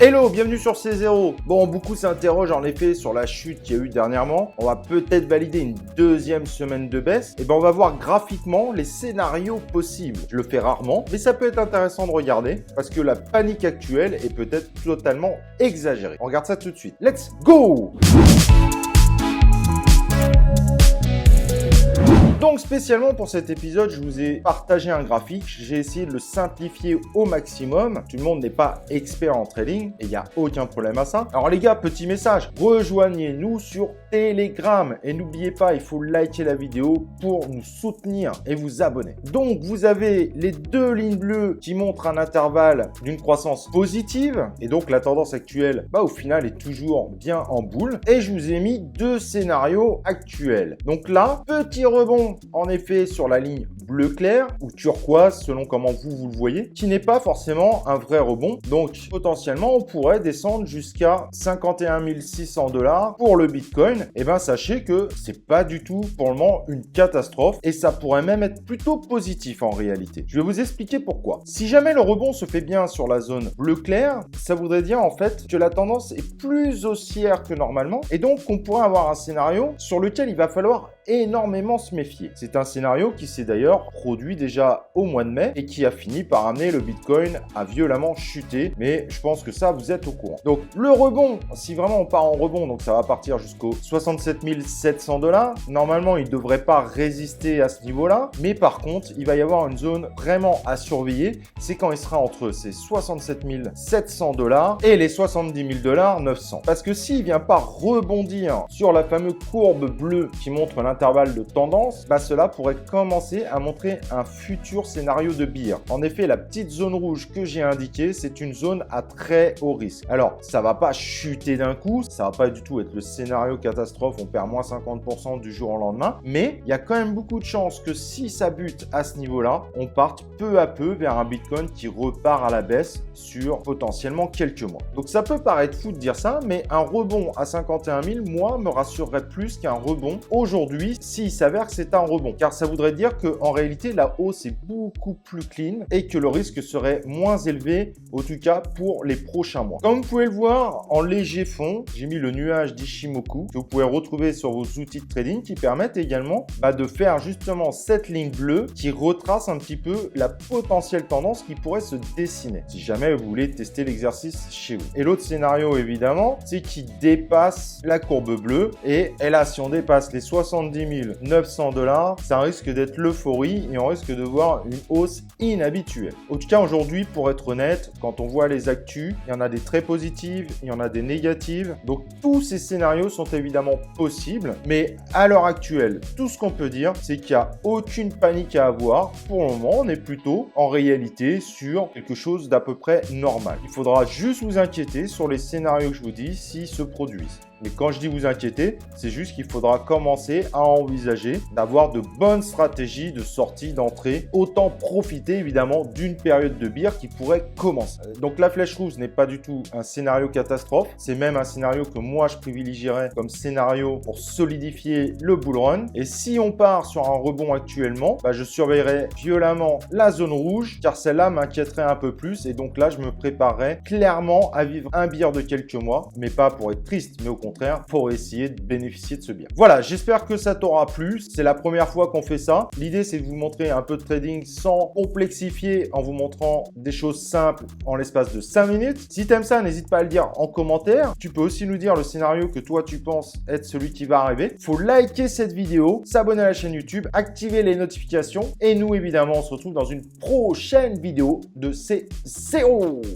Hello, bienvenue sur C0. Bon, beaucoup s'interrogent en effet sur la chute qu'il y a eu dernièrement. On va peut-être valider une deuxième semaine de baisse. Et ben, on va voir graphiquement les scénarios possibles. Je le fais rarement, mais ça peut être intéressant de regarder parce que la panique actuelle est peut-être totalement exagérée. On regarde ça tout de suite. Let's go! Donc spécialement pour cet épisode, je vous ai partagé un graphique. J'ai essayé de le simplifier au maximum. Tout le monde n'est pas expert en trading et il n'y a aucun problème à ça. Alors les gars, petit message, rejoignez-nous sur Telegram et n'oubliez pas, il faut liker la vidéo pour nous soutenir et vous abonner. Donc vous avez les deux lignes bleues qui montrent un intervalle d'une croissance positive et donc la tendance actuelle, au final est toujours bien en boule. Et je vous ai mis deux scénarios actuels. Donc là, petit rebond en effet sur la ligne bleu clair ou turquoise selon comment vous le voyez, qui n'est pas forcément un vrai rebond. Donc potentiellement on pourrait descendre jusqu'à 51 600 $ pour le Bitcoin. Et ben sachez que c'est pas du tout pour le moment une catastrophe et ça pourrait même être plutôt positif en réalité. Je vais vous expliquer pourquoi. Si jamais le rebond se fait bien sur la zone bleu clair, ça voudrait dire en fait que la tendance est plus haussière que normalement et donc on pourrait avoir un scénario sur lequel il va falloir énormément se méfier. C'est un scénario qui s'est d'ailleurs produit déjà au mois de mai et qui a fini par amener le Bitcoin à violemment chuter, mais je pense que ça vous êtes au courant. Donc le rebond, si vraiment on part en rebond, donc ça va partir jusqu'aux 67 700 $, normalement il ne devrait pas résister à ce niveau-là, mais par contre il va y avoir une zone vraiment à surveiller, c'est quand il sera entre ces 67 700 $ et les 70 000 $ 900. Parce que s'il ne vient pas rebondir sur la fameuse courbe bleue qui montre l'intervalle de tendance, cela pourrait commencer à montrer un futur scénario de bear. En effet, la petite zone rouge que j'ai indiquée, c'est une zone à très haut risque. Alors, ça va pas chuter d'un coup, ça va pas du tout être le scénario catastrophe, on perd moins 50% du jour au lendemain, mais il y a quand même beaucoup de chances que si ça bute à ce niveau-là, on parte peu à peu vers un Bitcoin qui repart à la baisse sur potentiellement quelques mois. Donc ça peut paraître fou de dire ça, mais un rebond à 51 000, moi, me rassurerait plus qu'un rebond aujourd'hui s'il s'avère que c'est un rebond. Car ça voudrait dire qu'en réalité, la hausse est beaucoup plus clean et que le risque serait moins élevé, en tout cas pour les prochains mois. Comme vous pouvez le voir, en léger fond, j'ai mis le nuage d'Ishimoku que vous pouvez retrouver sur vos outils de trading qui permettent également de faire justement cette ligne bleue qui retrace un petit peu la potentielle tendance qui pourrait se dessiner si jamais vous voulez tester l'exercice chez vous. Et l'autre scénario, évidemment, c'est qu'il dépasse la courbe bleue et là, si on dépasse les 70 900 $, ça risque d'être l'euphorie et on risque de voir une hausse inhabituelle. En tout cas, aujourd'hui, pour être honnête, quand on voit les actus, il y en a des très positives, il y en a des négatives. Donc, tous ces scénarios sont évidemment possibles, mais à l'heure actuelle, tout ce qu'on peut dire, c'est qu'il n'y a aucune panique à avoir. Pour le moment, on est plutôt en réalité sur quelque chose d'à peu près normal. Il faudra juste vous inquiéter sur les scénarios que je vous dis s'ils se produisent. Mais quand je dis vous inquiéter, c'est juste qu'il faudra commencer à envisager d'avoir de bonnes stratégies de sortie, d'entrée. Autant profiter évidemment d'une période de bear qui pourrait commencer. Donc la flèche rouge n'est pas du tout un scénario catastrophe. C'est même un scénario que moi je privilégierais comme scénario pour solidifier le bull run. Et si on part sur un rebond actuellement, je surveillerai violemment la zone rouge car celle-là m'inquiéterait un peu plus. Et donc là, je me préparerai clairement à vivre un bear de quelques mois, mais pas pour être triste, mais au contraire pour essayer de bénéficier de ce bien. Voilà, j'espère que ça t'aura plu. C'est la première fois qu'on fait ça. L'idée, c'est de vous montrer un peu de trading sans complexifier en vous montrant des choses simples en l'espace de 5 minutes. Si t'aimes ça, n'hésite pas à le dire en commentaire. Tu peux aussi nous dire le scénario que toi, tu penses être celui qui va arriver. Faut liker cette vidéo, s'abonner à la chaîne YouTube, activer les notifications et nous, évidemment, on se retrouve dans une prochaine vidéo de C0.